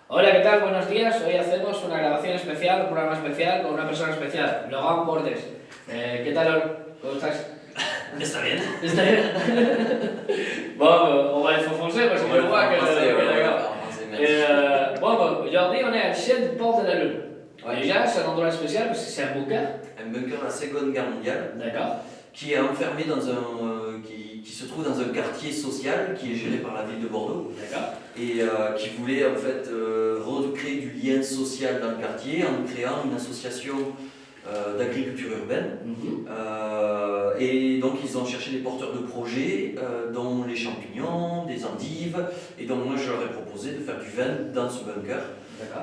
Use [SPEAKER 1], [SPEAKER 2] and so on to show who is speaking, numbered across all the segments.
[SPEAKER 1] Hola, ¿qué tal? Buenos días. Hoy hacemos una grabación especial, un programa especial con una persona especial, Laurent Bordes. ¿Qué tal, Laurent? ¿Cómo estás?
[SPEAKER 2] Está bien.
[SPEAKER 1] Está bien. Bon, on va le faire français parce que je vois que... D'accord. Bon, aujourd'hui, on est à l'échelle du port de la Lune.
[SPEAKER 2] Ouais.
[SPEAKER 1] Déjà, c'est un endroit spécial parce que c'est un bunker.
[SPEAKER 2] Un bunker de la Seconde Guerre mondiale.
[SPEAKER 1] D'accord.
[SPEAKER 2] Qui est enfermé dans un. Qui se trouve dans un quartier social qui est géré par la ville de Bordeaux.
[SPEAKER 1] D'accord.
[SPEAKER 2] Et qui voulait en fait recréer du lien social dans le quartier en créant une association d'agriculture urbaine. Et donc ils ont cherché des porteurs de projets, dont les champignons, des endives, et donc moi je leur ai proposé de faire du vin dans ce bunker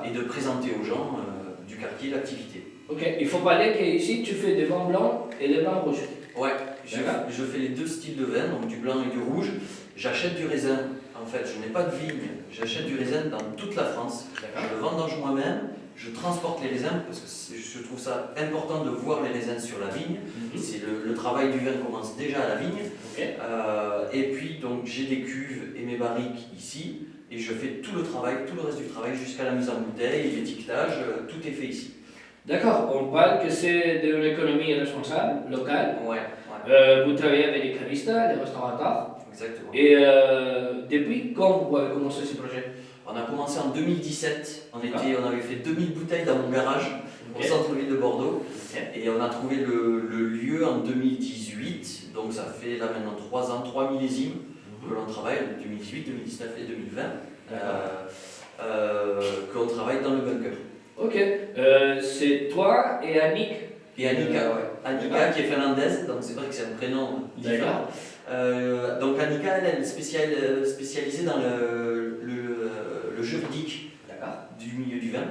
[SPEAKER 2] et de présenter aux gens du quartier l'activité.
[SPEAKER 1] Ok, il faut parler qu'ici tu fais des vins blancs et des vins rouges.
[SPEAKER 2] Ouais, je fais les deux styles de vin, donc du blanc et du rouge. J'achète du raisin, en fait je n'ai pas de vigne, j'achète du raisin dans toute la France. Je le vendange moi-même. Je transporte les raisins parce que je trouve ça important de voir les raisins sur la vigne. C'est le travail du vin commence déjà à la vigne. Et puis donc j'ai des cuves et mes barriques ici et je fais tout le travail, tout le reste du travail jusqu'à la mise en bouteille, l'étiquetage, tout est fait ici. D'accord,
[SPEAKER 1] on parle que c'est d'une économie responsable, locale.
[SPEAKER 2] Ouais.
[SPEAKER 1] Vous travaillez avec les cavistes, les restaurateurs.
[SPEAKER 2] Exactement.
[SPEAKER 1] Et depuis quand vous avez commencé ce projet?
[SPEAKER 2] On a commencé en 2017, on avait fait 2000 bouteilles dans mon garage au centre-ville de Bordeaux et on a trouvé le lieu en 2018, donc ça fait là maintenant 3 ans, 3 millésimes que l'on travaille, 2018, 2019 et 2020, qu'on travaille dans le bunker.
[SPEAKER 1] Ok, c'est toi et Annick.
[SPEAKER 2] Et Annika, ouais. Annika qui est finlandaise, donc c'est vrai que c'est un prénom différent. Donc Annika, elle est spécialisée dans le juridique du milieu du vin.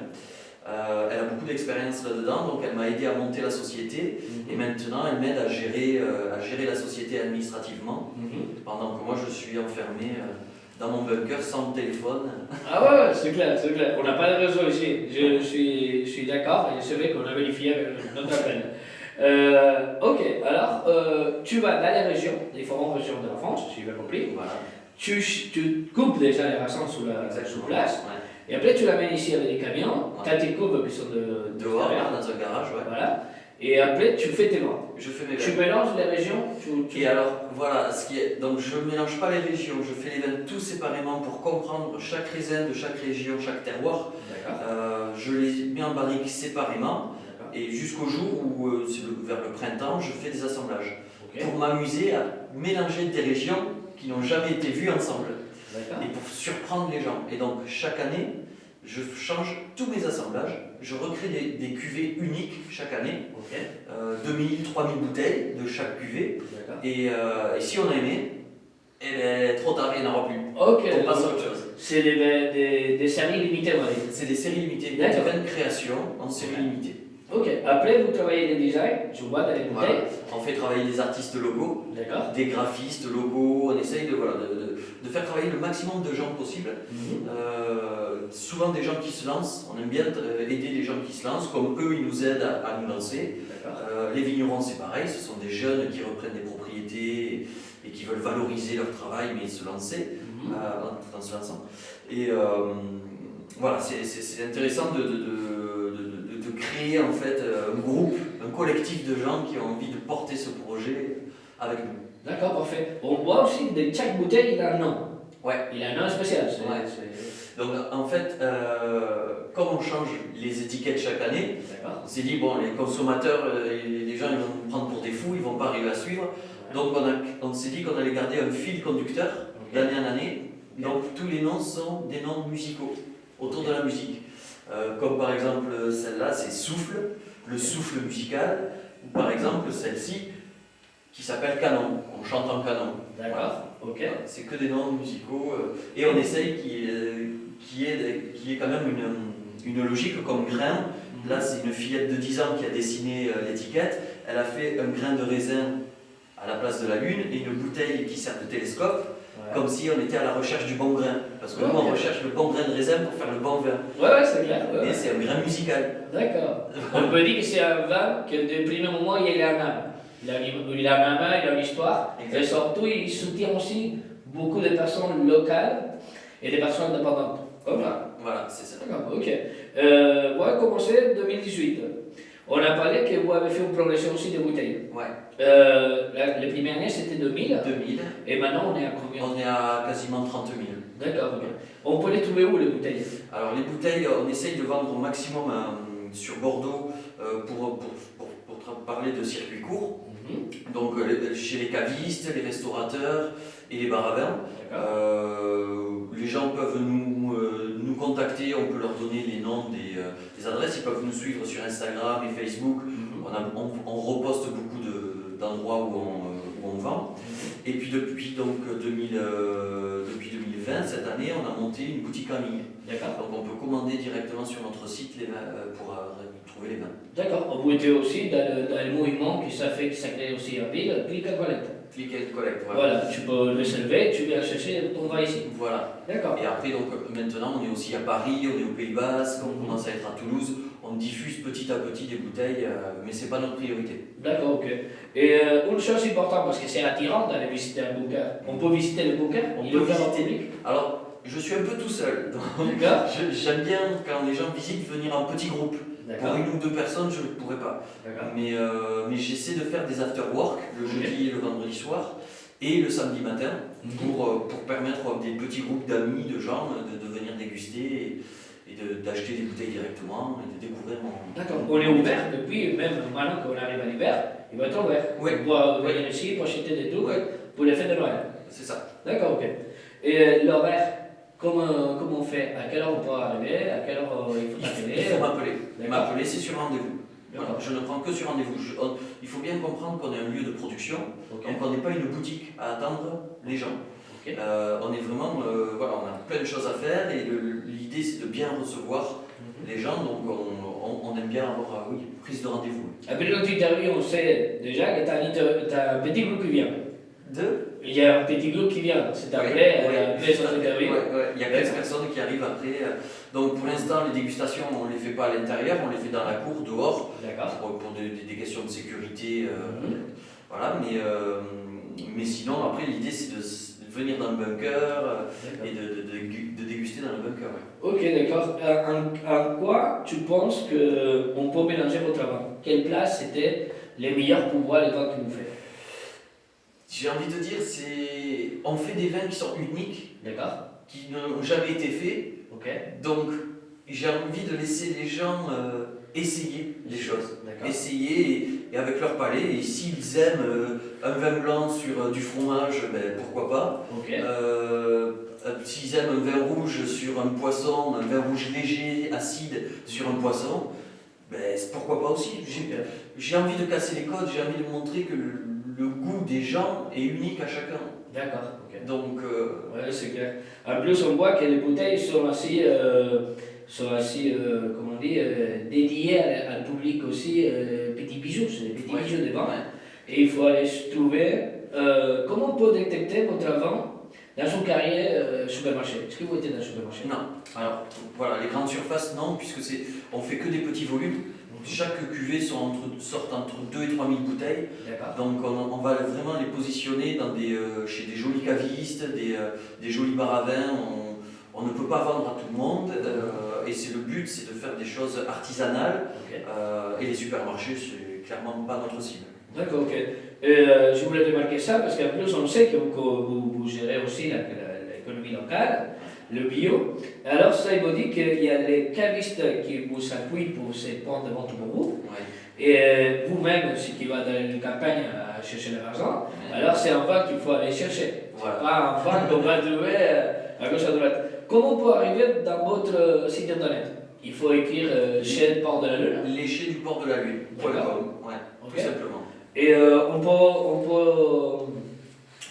[SPEAKER 2] Elle a beaucoup d'expérience là-dedans, donc elle m'a aidé à monter la société et maintenant elle m'aide à gérer la société administrativement pendant que moi je suis enfermé dans mon bunker sans téléphone.
[SPEAKER 1] Ah ouais, c'est clair. On n'a pas de réseau ici, je suis d'accord et c'est vrai qu'on a vérifié avec notre appel. Ok, alors tu vas dans les régions, les différentes régions de la France, si j'ai bien compris.
[SPEAKER 2] Voilà.
[SPEAKER 1] Tu coupes déjà les raisins sur place. Et après, tu l'amènes ici avec des camions, tu as tes coupes qui sont
[SPEAKER 2] dehors, dans un garage,
[SPEAKER 1] Voilà. Et après, tu fais tes ventes.
[SPEAKER 2] Je fais mes vins.
[SPEAKER 1] Tu mélanges les régions
[SPEAKER 2] Et alors, voilà, donc je ne mélange pas les régions, je fais les vins tous séparément pour comprendre chaque raisin de chaque région, chaque terroir. Je les mets en barrique séparément. Et jusqu'au jour où, vers le printemps, je fais des assemblages. Pour m'amuser à mélanger des régions qui n'ont jamais été vues ensemble. Et pour surprendre les gens. Et donc chaque année, je change tous mes assemblages, je recrée des cuvées uniques chaque année, 2000, 3000 bouteilles de chaque cuvée. Et si on a aimé, trop tard, il n'y en aura plus. On passe à autre chose.
[SPEAKER 1] C'est des séries limitées, on va dire.
[SPEAKER 2] C'est des séries limitées, des vins de création en série limitée.
[SPEAKER 1] Ok, après vous travaillez des designs, je vois dans les bouteilles.
[SPEAKER 2] On fait travailler des artistes locaux, des graphistes locaux, on essaye de faire travailler le maximum de gens possible. Souvent des gens qui se lancent, on aime bien aider les gens qui se lancent, comme eux ils nous aident à nous lancer. Les vignerons c'est pareil, ce sont des jeunes qui reprennent des propriétés et qui veulent valoriser leur travail mais se lancer tout en se lançant. Et voilà, c'est intéressant de créer en fait un groupe, un collectif de gens qui ont envie de porter ce projet avec nous. D'accord, parfait.
[SPEAKER 1] On voit aussi que chaque bouteille il a un nom.
[SPEAKER 2] Ouais.
[SPEAKER 1] Il a un nom spécial.
[SPEAKER 2] Donc en fait, comme on change les étiquettes chaque année, on s'est dit bon, les consommateurs, les gens ils vont nous prendre pour des fous, ils vont pas arriver à suivre. Donc on s'est dit qu'on allait garder un fil conducteur d'année en année. Donc tous les noms sont des noms musicaux autour de la musique. Comme par exemple celle-là, c'est Souffle, le souffle musical, ou par exemple celle-ci qui s'appelle Canon, on chante en canon.
[SPEAKER 1] D'accord, ok.
[SPEAKER 2] C'est que des noms musicaux et on essaye qu'il y ait quand même une logique comme grain. Là, c'est une fillette de 10 ans qui a dessiné l'étiquette. Elle a fait un grain de raisin à la place de la lune et une bouteille qui sert de télescope. Comme si on était à la recherche du bon grain. Parce que nous, on recherche le bon grain de raisin pour faire le bon vin.
[SPEAKER 1] Ouais, c'est clair.
[SPEAKER 2] Et c'est un grain musical.
[SPEAKER 1] D'accord. On peut dire que c'est un vin que, du premier moment, il a un âme. Il a un âme, il a une histoire. Et surtout, il soutient aussi beaucoup de personnes locales et des personnes indépendantes. Comme là.
[SPEAKER 2] Voilà, c'est ça.
[SPEAKER 1] D'accord, ok. Vous avez commencé en 2018. On a parlé que vous avez fait une progression aussi des bouteilles.
[SPEAKER 2] Ouais.
[SPEAKER 1] Les premières années, c'était 2000.
[SPEAKER 2] 2000.
[SPEAKER 1] Et maintenant, on est à combien?
[SPEAKER 2] On est à quasiment 30 000.
[SPEAKER 1] D'accord, ok. On peut les trouver où, les bouteilles?
[SPEAKER 2] Alors les bouteilles, on essaye de vendre au maximum sur Bordeaux pour parler de circuit court. Donc chez les cavistes, les restaurateurs et les bars à vin. Les gens peuvent nous contacter, on peut leur donner les noms des adresses, ils peuvent nous suivre sur Instagram et Facebook. On reposte beaucoup d'endroits où on vend. Et puis depuis 2020, cette année, on a monté une boutique en ligne. Donc on peut commander directement sur notre site les vins, pour trouver les vins.
[SPEAKER 1] D'accord. Vous êtes aussi dans le mouvement qui s'appelle aussi en ville, Click and Collect.
[SPEAKER 2] Click and Collect,
[SPEAKER 1] Voilà, tu peux réserver, tu viens chercher, on va ici.
[SPEAKER 2] Voilà.
[SPEAKER 1] D'accord.
[SPEAKER 2] Et après, donc, maintenant, on est aussi à Paris, on est au Pays Basque, on commence à être à Toulouse. On diffuse petit à petit des bouteilles, mais ce n'est pas notre priorité.
[SPEAKER 1] D'accord, ok. Et une chose importante, parce que c'est attirant d'aller visiter un bunker. On peut visiter le bunker?
[SPEAKER 2] On peut visiter. Alors, je suis un peu tout seul.
[SPEAKER 1] D'accord.
[SPEAKER 2] J'aime bien quand les gens visitent venir en petits groupes. Pour une ou deux personnes, je ne pourrais pas. Mais j'essaie de faire des after-work le jeudi et le vendredi soir et le samedi matin pour permettre à des petits groupes d'amis, de gens, de venir déguster et d'acheter des bouteilles directement et de découvrir mon...
[SPEAKER 1] D'accord. On est ouvert depuis, même maintenant qu'on arrive à l'hiver, il va être ouvert.
[SPEAKER 2] Oui.
[SPEAKER 1] On peut venir ici pour acheter des trucs pour les fêtes de Noël.
[SPEAKER 2] C'est ça.
[SPEAKER 1] D'accord, ok. Et l'horaire, comment on fait? À quelle heure on peut arriver? À quelle heure il faut appeler?
[SPEAKER 2] Il faut m'appeler. M'appeler, c'est sur rendez-vous. Voilà, je ne prends que sur rendez-vous. Il faut bien comprendre qu'on est un lieu de production, donc on n'est pas une boutique à attendre les gens. On est vraiment, voilà, on a plein de choses à faire et l'idée c'est de bien recevoir les gens, donc on aime bien avoir prise de rendez-vous.
[SPEAKER 1] Après notre interview, on sait déjà que tu as un petit groupe qui vient. Il y a un petit groupe qui vient, c'est après notre interview.
[SPEAKER 2] Il y a 15 personnes qui arrivent après. Donc pour l'instant, les dégustations, on ne les fait pas à l'intérieur, on les fait dans la cour, dehors, pour des questions de sécurité. Voilà, mais sinon, après, l'idée c'est de venir dans le bunker et de déguster dans le bunker.
[SPEAKER 1] Ok, d'accord. En quoi tu penses qu'on peut mélanger votre vin? Quelle place c'était les meilleurs pour voir les vins que vous faites?
[SPEAKER 2] J'ai envie de dire, on fait des vins qui sont uniques, qui n'ont jamais été faits. Donc, j'ai envie de laisser les gens essayer des choses, essayer et avec leur palais. Et s'ils aiment un vin blanc sur du fromage, ben, pourquoi pas. S'ils aiment un vin rouge sur un poisson, un vin rouge léger, acide sur un poisson, ben, pourquoi pas aussi. J'ai envie de casser les codes, j'ai envie de montrer que le goût des gens est unique à chacun.
[SPEAKER 1] D'accord.
[SPEAKER 2] Donc,
[SPEAKER 1] ouais, c'est clair. En plus, on voit que les bouteilles sont assez, comment on dit, dédiées à le public aussi, petits bijoux, c'est des petits bijoux de vin. Et il faut aller se trouver. Comment on peut détecter votre vin dans son carrière supermarché? Est-ce que vous êtes dans le supermarché?
[SPEAKER 2] Non. Alors, voilà, les grandes surfaces, non, puisque on fait que des petits volumes. Chaque cuvée sort entre 2 et 3 000 bouteilles. Donc on va vraiment les positionner chez des jolis cavistes, des jolis bars à vin. On ne peut pas vendre à tout le monde et le but c'est de faire des choses artisanales et les supermarchés c'est clairement pas notre cible.
[SPEAKER 1] D'accord, ok. Je voulais remarquer ça parce qu'en plus on sait que vous gérez aussi l'économie locale, le bio. Alors ça, il vous dit qu'il y a les cavistes qui vous appuient pour ces points de vente pour vous. Et vous-même, ce qui va dans les campagnes à chercher l'argent, alors c'est un vin qu'il faut aller chercher. Pas un vin qu'on va trouver à gauche à droite. Comment on peut arriver dans votre site internet? Il faut écrire chez le port de la Lune.
[SPEAKER 2] Les chais du port de la Lune. Tout simplement.
[SPEAKER 1] Et on peut...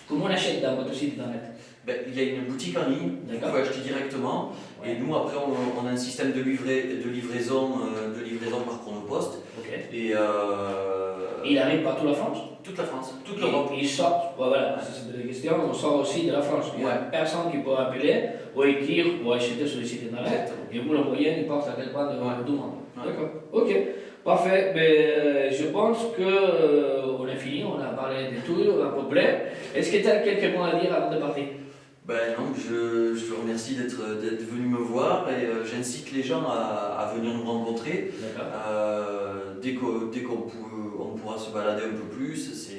[SPEAKER 1] Comment on achète dans votre site internet?
[SPEAKER 2] Il y a une boutique en ligne, il faut acheter directement. Et nous, après, on a un système de livraison par chronopost. Et
[SPEAKER 1] il arrive par toute la France?
[SPEAKER 2] Toute la France, toute l'Europe.
[SPEAKER 1] Il sort, voilà, c'est des questions, on sort aussi de la France. Il y a personne qui peut appeler ou écrire ou acheter sur le site internet. Et vous l'envoyez n'importe à quel point du monde. D'accord, ok. Parfait, mais je pense qu'on a fini, on a parlé de tout à peu près. Est-ce que tu as quelques mots à dire avant de partir?
[SPEAKER 2] Ben non, je te remercie d'être venu me voir et j'incite les gens à venir nous rencontrer. Dès qu'on pourra se balader un peu plus,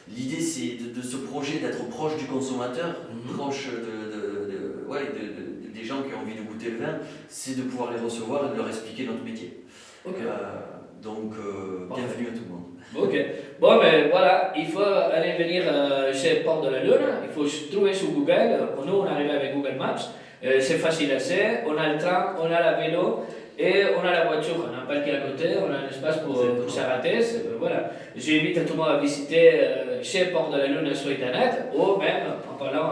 [SPEAKER 2] l'idée c'est de ce projet d'être proche du consommateur, proche des gens qui ont envie de goûter le vin, c'est de pouvoir les recevoir et de leur expliquer notre métier. Donc, bienvenue à tout le monde.
[SPEAKER 1] Ok. Bon, ben voilà, il faut aller venir chez Port de la Lune, il faut trouver sur Google. Nous, on arrive avec Google Maps, c'est facile assez. On a le train, on a la vélo et on a la voiture. On a un parking à côté, on a un espace pour s'arrêter. Voilà. J'invite tout le monde à visiter chez Port de la Lune sur Internet ou même en parlant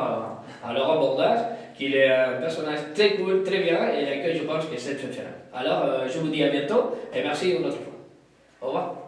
[SPEAKER 1] à Laurent Bordage, qui est un personnage très cool, très bien et l'accueil, je pense que c'est exceptionnel. Alors, je vous dis à bientôt et merci une autre fois. Au revoir.